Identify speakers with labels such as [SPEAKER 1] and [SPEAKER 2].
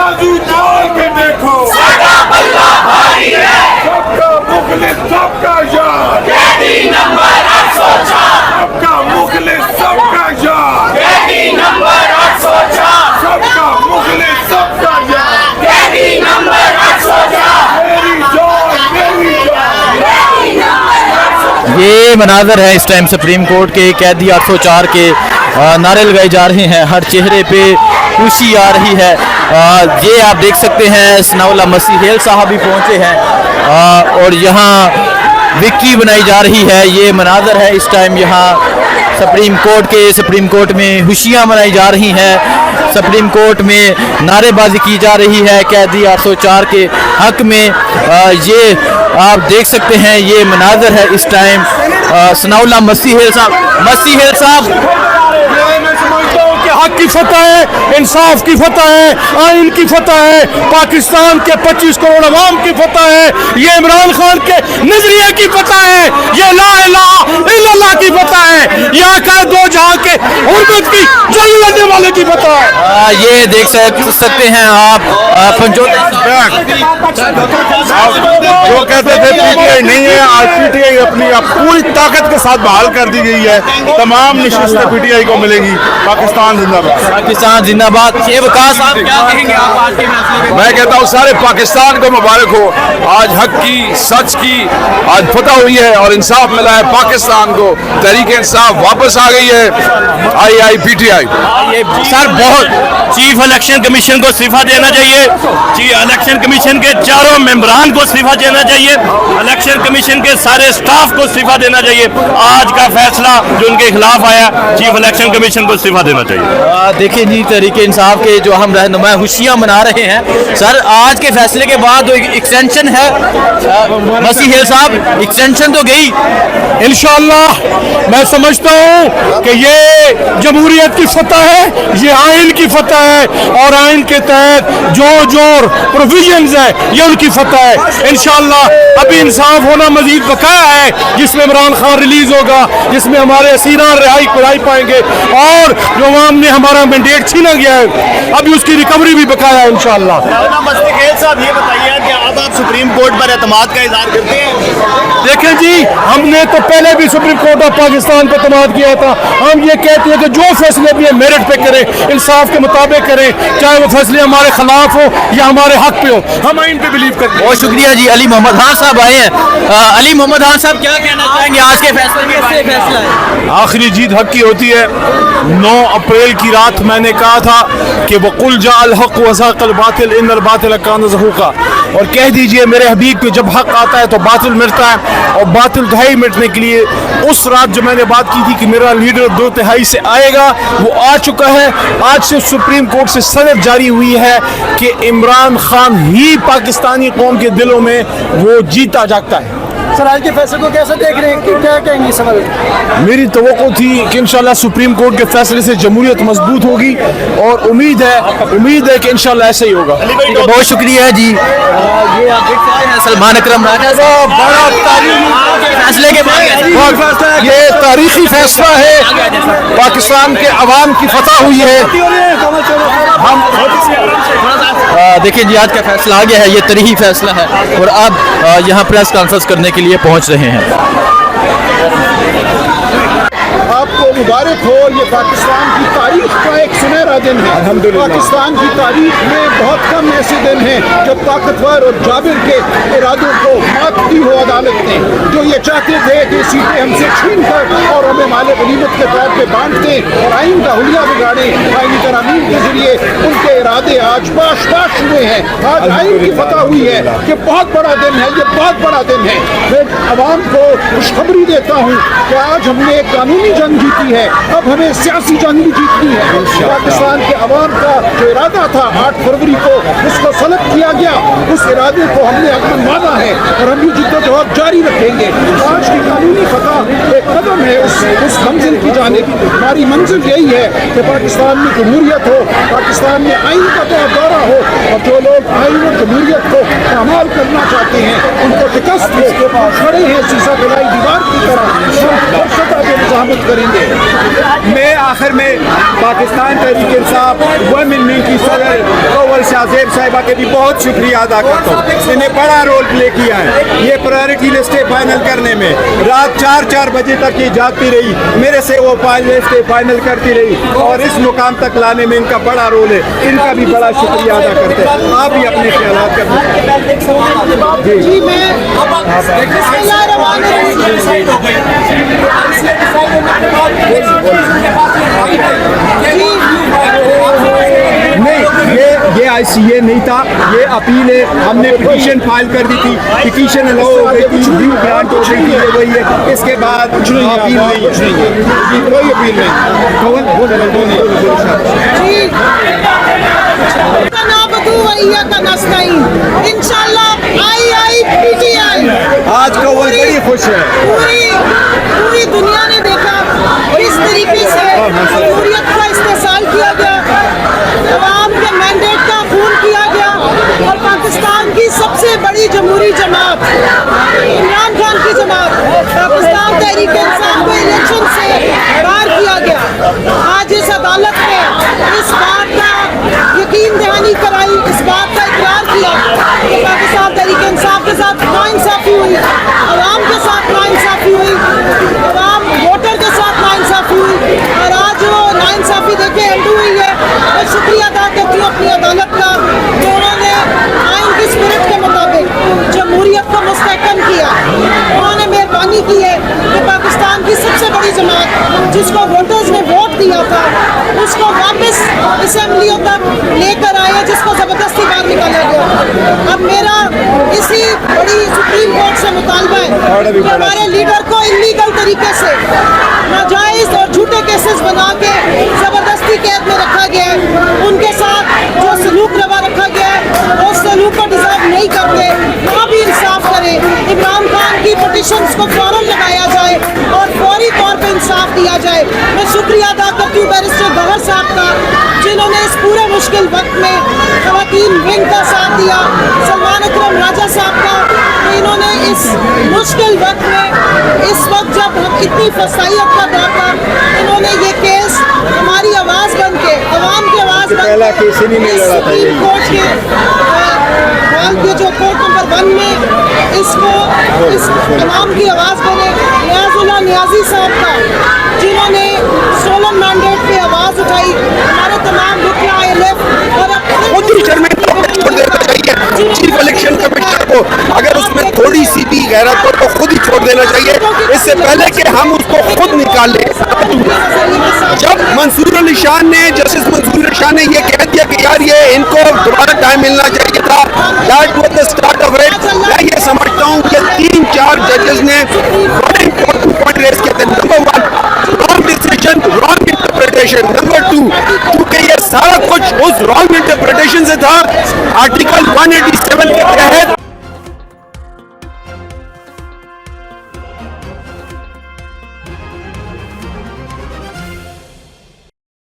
[SPEAKER 1] बाजू जोड़ के देखो,
[SPEAKER 2] साडा बल्ला भारी है,
[SPEAKER 1] सबका मुखलिस सबका यार,
[SPEAKER 2] कैदी नंबर 804,
[SPEAKER 1] सबका मुखलिस सबका यार,
[SPEAKER 2] कैदी नंबर 804,
[SPEAKER 1] सबका मुखलिस सबका यार,
[SPEAKER 2] कैदी नंबर 804,
[SPEAKER 1] मेरी जान मेरी जान।
[SPEAKER 2] कैदी नंबर 804।
[SPEAKER 3] ये मनाजर है इस टाइम सुप्रीम कोर्ट के कैदी 804 के नारे लगाए जा रहे हैं, हर चेहरे पे खुशी आ रही है। ये आप देख सकते हैं सनाउल्लाह मसीह हेल साहब भी पहुंचे हैं और यहाँ विक्ट्री बनाई जा रही है। ये मनाजर है इस टाइम यहाँ सुप्रीम कोर्ट में खुशियाँ मनाई जा रही हैं, सुप्रीम कोर्ट में नारेबाजी की जा रही है कैदी 804 के हक में। ये आप देख सकते हैं ये मनाजर है इस टाइम सनाउल्लाह मसीह हेल साहब
[SPEAKER 4] हक की फतह है, इंसाफ की फतह है, आइन की फतह है, पाकिस्तान के 25 करोड़ अवाम की फतह है, ये इमरान खान के नजरिए की फतह है, ये ला इलाहा इल्लल्लाह की फतह है, यहाँ का दो जहां के हुर्मत की जंग लड़ने वाले की फतह है।
[SPEAKER 3] ये देख सकते हैं आप
[SPEAKER 4] जो कहते थे पीटीआई नहीं है, आज पीटीआई अपनी पूरी ताकत के साथ बहाल कर दी गई है। तमाम निशस्तें पीटीआई को मिलेगी। पाकिस्तान
[SPEAKER 3] जिंदाबाद। शेख वकास साहब क्या कहेंगे आप आज के फैसले के?
[SPEAKER 4] मैं कहता हूँ सारे पाकिस्तान को मुबारक हो, आज हक की सच की आज फतह हुई है और इंसाफ मिला है पाकिस्तान को, तहरीक इंसाफ वापस आ गई है। आई पीटीआई
[SPEAKER 3] सर बहुत चीफ इलेक्शन कमीशन को इस्तीफा देना चाहिए, इलेक्शन कमीशन के चारों मेंबरान को इस्तीफा देना चाहिए, इलेक्शन कमीशन के सारे स्टाफ को इस्तीफा देना चाहिए। आज का फैसला जो उनके खिलाफ आया, चीफ इलेक्शन कमीशन को इस्तीफा देना चाहिए। देखिए जी तहरीक इंसाफ के जो हम रहनुमा खुशियाँ मना रहे हैं। सर आज के फैसले के बाद एक्सटेंशन है मसीह हेल साहब, एक्सटेंशन तो गई
[SPEAKER 4] इंशाअल्लाह। मैं समझता हूँ कि ये जमहूरियत की फतह है, ये आइन की फतह है और आइन के तहत जो प्रोविजंस है ये उनकी फतह है। इंशाअल्लाह अभी इंसाफ होना मजीद बकाया है, जिसमें इमरान खान रिलीज होगा, जिसमें हमारे असीरान रिहाई पाएंगे और जो अवाम ने हमारा मैंडेट छीना गया है अभी उसकी रिकवरी भी बकाया है इंशाअल्लाह।
[SPEAKER 5] साहब ये बताइए कि अब आप सुप्रीम कोर्ट पर एतमाद का इजहार करते हैं?
[SPEAKER 4] देखें जी, हमने तो पहले भी सुप्रीम कोर्ट ऑफ पाकिस्तान पर एतमाद किया था। हम ये कहते हैं कि जो फैसले भी मेरिट पे करें, इंसाफ के मुताबिक करें, चाहे वो फैसले हमारे खिलाफ हो या हमारे हक पे हो, हम आइन पे बिलीव करते हैं।
[SPEAKER 3] बहुत शुक्रिया जी। अली मोहम्मद खान साहब आए हैं। अली मोहम्मद खान साहब क्या कहना चाहेंगे आज के फैसले में? कैसे फैसला है?
[SPEAKER 4] आखिरी जीत हक की होती है। 9 अप्रैल की रात मैंने कहा था कि वकुल जाअल हक वज़ाक़ल बातिल इन्नल बातिल कान ज़हूक़ा, और कह दीजिए मेरे हबीब कि जब हक आता है तो बातिल मिटता है और बातिल दहाई मिटने के लिए उस रात जो मैंने बात की थी कि मेरा लीडर 2/3 से आएगा वो आ चुका है। आज से सुप्रीम कोर्ट से सनद जारी हुई है कि इमरान खान ही पाकिस्तानी कौम के दिलों में वो जीता जागता है।
[SPEAKER 6] सर आज के फैसले को कैसे देख रहे हैं, कि क्या कहेंगे इस सवाल?
[SPEAKER 4] मेरी तवक्को थी कि इंशाल्लाह सुप्रीम कोर्ट के फैसले से जमहूरियत मजबूत होगी और उम्मीद है कि इंशाल्लाह ऐसा ही होगा।
[SPEAKER 3] बहुत शुक्रिया जी। ये आप देख सकते हैं सलमान अकरम राजा साहब बड़ा फैसले के बाद
[SPEAKER 4] ये तारीखी फैसला है, पाकिस्तान के अवाम की फतह हुई है।
[SPEAKER 3] देखिए जी आज का फैसला आ गया है, ये तरीही फैसला है और अब यहाँ प्रेस कॉन्फ्रेंस करने के लिए पहुँच रहे हैं।
[SPEAKER 6] आपको मुबारक हो, ये पाकिस्तान की तारीख का एक सुनहरा दिन है। पाकिस्तान की तारीख में बहुत कम ऐसे दिन हैं जब ताकतवर और जाबिर के इरादों को मात दी हो अदालत ने, जो ये चाहते थे कि सीटें हमसे छीन कर और हमें माले गनीमत के तौर पर बांट दें और आइन का हुलिया बिगाड़े। आइनी तरामीम के जरिए उनके इरादे आज पाश हुए हैं। आज आइन की फतह हुई है। ये बहुत बड़ा दिन है, ये बहुत बड़ा दिन है। मैं अवाम को खुशखबरी देता हूँ कि आज हमने एक कानूनी जंग जीती है, अब हमें सियासी जंग भी जीतनी है। पाकिस्तान के अवाम का जो इरादा था 8 फरवरी को, उसको सलब किया गया। उस इरादे को हमने अपना माना है और हम भी जिद्दोजहद जारी रखेंगे। आज की कानूनी फतह एक कदम है उस मंजिल की जानिब। हमारी मंजिल यही है कि पाकिस्तान में जमहूरियत हो, पाकिस्तान में आइन का दौरा हो और जो लोग आइन और जमहूरियत को पामाल करना चाहते हैं उनको शिकस्त हो, खड़े हैं सीसा गलाई दीवार की तरह, हम सदा के मुजाहमत करेंगे।
[SPEAKER 5] मैं आखिर में पाकिस्तान तहरीक इंसाफ वुमेन विंग की सदर कौवल शाहजेब साहिबा के भी बहुत शुक्रिया अदा करता हूँ। इन्हें बड़ा रोल प्ले किया है ये प्रायोरिटी लिस्टें फाइनल करने में। रात 4-4 बजे तक ये जागती रही, मेरे से वो लिस्टें फाइनल करती रही और इस मुकाम तक लाने में इनका बड़ा रोल है। इनका भी बड़ा शुक्रिया अदा करते हैं। आप भी अपने ख्यालात कर
[SPEAKER 6] जी मैं
[SPEAKER 5] नहीं, ये ICA नहीं था, ये अपील है। हमने पिटीशन फाइल कर दी थी, पिटीशन अलाउ हो गई थी, ड्यू ग्रांट हो गई थी, ये वही है। इसके बाद अपील नहीं है, कोई अपील
[SPEAKER 6] नहीं। इंशाल्लाह PTI
[SPEAKER 5] आज को वो बड़ी खुश है।
[SPEAKER 6] पूरी दुनिया ने देखा इस तरीके से जमहूरियत का इस्तेसाल किया गया, अवाम के मैंडेट का खून किया गया और पाकिस्तान की सबसे बड़ी जमहूरी जमात इमरान खान की जमात पाकिस्तान तहरीक इंसाफ को इलेक्शन से बाहर किया गया। आज इस अदालत ने इस बात का यकीन दहानी कराई, इस बात का इकरार किया कि पाकिस्तान तहरीक इंसाफ के साथ नाइंसाफी हुई, अवाम के साथ नाइंसाफी हुई, अवाम वोटर के साथ नाइंसाफी हुई और आज वो नाइंसाफी देखे अंडू हुई है। मैं शुक्रिया अदा करती हूँ अपनी अदालत का कि उन्होंने आइन की स्पिरिट के मुताबिक जमहूरियत को मुस्तहकम किया। उन्होंने मेहरबानी की है कि पाकिस्तान की सबसे बड़ी जमात जिसको वोटर्स ने वोट दिया था उसको वापस असेंबलियों तक लेकर आए, जिसको ज़बरदस्ती बाहर निकाला गया। अब मेरा इसी बड़ी सुप्रीम कोर्ट से मुतालबा है कि हमारे लीडर को इलीगल तरीके से नाजायज़ और झूठे केसेस बना के ज़बरदस्ती कैद में रखा गया है। उनके साथ जो सलूक रवा रखा गया है वो सलूक को डिज़र्व नहीं करते, वहाँ भी इंसाफ करें। इमरान खान की पिटिशंस को फौरन लगाया जाए और फौरी तौर पर इंसाफ दिया जाए। मैं शुक्रिया अदा करती हूँ बैरिस्टर गौहर साहब का, जिन्होंने इस पूरे मुश्किल वक्त में खवातीन विंग का साथ दिया, सलमान अकरम राजा साहब का, तो इन्होंने इस मुश्किल वक्त में, इस वक्त जब हम इतनी फसाइयत का दौर था, इन्होंने ये केस हमारी आवाज़ बन के, अवाम की आवाज़ बन
[SPEAKER 5] पहला केस इन्हीं ने लड़ा था।
[SPEAKER 6] सुप्रीम कोर्ट के जो कोर्ट नंबर 1 में इसको इस अवाम की आवाज़ बने। नियाजुल्लाह नियाजी साहब का, जिन्होंने सोलन मैंडेट पे आवाज़ उठाई, हमारे तमाम रुकना ILF और
[SPEAKER 7] खुद ही शर्मिंदा छोड़ देना चाहिए चीफ इलेक्शन कमिश्नर को। अगर उसमें थोड़ी सी भी गैरत हो तो खुद ही छोड़ देना चाहिए, इससे पहले कि हम उसको खुद निकाल लें। जब मंसूर अली शाह ने, जस्टिस मंसूर अली शाह ने ये कह दिया कि यार ये इनको दोबारा टाइम मिलना चाहिए था, that was the start of it. मैं ये समझता हूँ कि 3-4 जजेस ने बड़े इंपॉर्टेंट पॉइंट रेज किए थे। Number 1, wrong decision, wrong interpretation. Number 2, क्योंकि ये सारा कुछ उस रॉन्ग इंटरप्रिटेशन से था, आर्टिकल 187 के तहत